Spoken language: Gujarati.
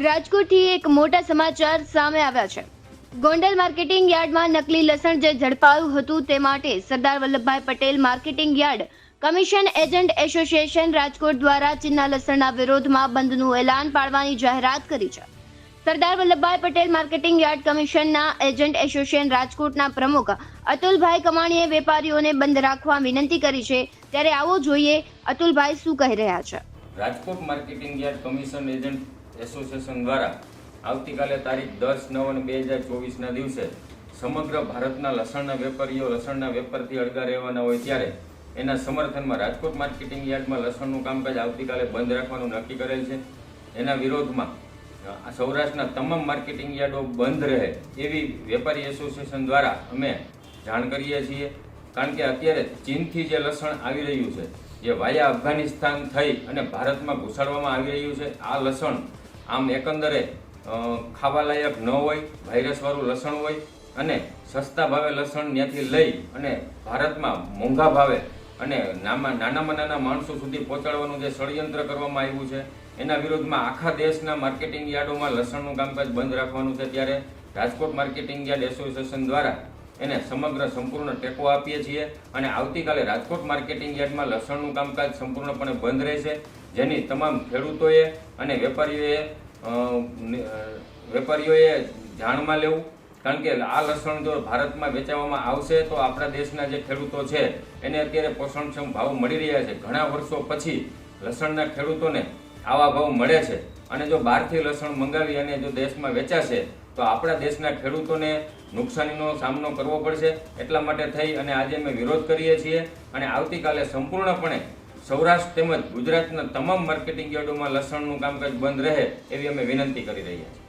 રાજકોટથી એક મોટા સમાચાર સામે આવ્યા છે. ગોંડલ માર્કેટિંગ યાર્ડમાં નકલી લસણ જે ઝડપાયું હતું તે માટે સરદાર Vallabhbhai Patel marketing yard commission agent association Rajkot દ્વારા ચીનના લસણના વિરોધમાં બંધનું એલાન પાડવાની જાહેરાત કરી છે. સરદાર વલ્લભભાઈ પટેલ માર્કેટિંગ યાર્ડ કમિશનના એજન્ટ એસોસિએશન રાજકોટના પ્રમુખ અતુલભાઈ કમાણીએ વેપારીઓને બંધ રાખવા વિનંતી કરી છે. ત્યારે આવો જોઈએ અતુલભાઈ શું કહી રહ્યા છે. Rajkot marketing yard commission agent association દ્વારા આવતીકાલે તારીખ 10/9/2024ના દિવસે સમગ્ર ભારતના લસણના વેપારીઓ લસણના વેપારથી અળગા રહેવાના હોય ત્યારે એના સમર્થનમાં રાજકોટ માર્કેટિંગ યાર્ડમાં લસણનું કામકાજ આવતીકાલે બંધ રાખવાનું નક્કી કરેલ છે. એના વિરોધમાં સૌરાષ્ટ્રના તમામ માર્કેટિંગ યાર્ડો બંધ રહે એવી વેપારી એસોસિએશન દ્વારા અમે જાણ કરીએ છીએ. કારણ કે અત્યારે ચીનથી જે લસણ આવી રહ્યું છે, જે વાયા અફઘાનિસ્તાન થઈ અને ભારતમાં ઘુસાડવામાં આવી રહ્યું છે, આ લસણ આમ એકંદરે ખાવાલાયક ન હોય, વાયરસવાળું લસણ હોય અને સસ્તા ભાવે લસણ ત્યાંથી લઈ અને ભારતમાં મોંઘા ભાવે અને નાનામાં નાના માણસો સુધી પહોંચાડવાનું જે ષડયંત્ર કરવામાં આવ્યું છે, એના વિરોધમાં આખા દેશના માર્કેટિંગ યાર્ડોમાં લસણનું કામકાજ બંધ રાખવાનું છે. ત્યારે રાજકોટ માર્કેટિંગ યાર્ડ એસોસિએશન દ્વારા એને સંપૂર્ણ ટેકો આપીએ છીએ અને આવતીકાલે રાજકોટ માર્કેટિંગ યાર્ડમાં લસણનું કામકાજ સંપૂર્ણપણે બંધ રહેશે, જેની તમામ ખેડૂતોએ અને વેપારીઓએ જાણમાં લેવું. કારણ કે આ લસણ જો ભારતમાં વેચાવામાં આવશે તો આપણા દેશના જે ખેડૂતો છે એને અત્યારે પોષણક્ષમ ભાવ મળી રહ્યા છે. ઘણા વર્ષો પછી લસણના ખેડૂતોને આવા ભાવ મળે છે અને જો બહારથી લસણ મંગાવી અને જો દેશમાં વેચાશે તો આપણા દેશના ખેડૂતોને નુકસાનીનો સામનો કરવો પડશે. એટલા માટે થઈ અને આજે અમે વિરોધ કરીએ છીએ અને આવતીકાલે સંપૂર્ણપણે સૌરાષ્ટ્ર તેમજ ગુજરાતના તમામ માર્કેટિંગ યાર્ડોમાં લસણનું કામકાજ બંધ રહે એવી અમે વિનંતી કરી રહ્યા છીએ.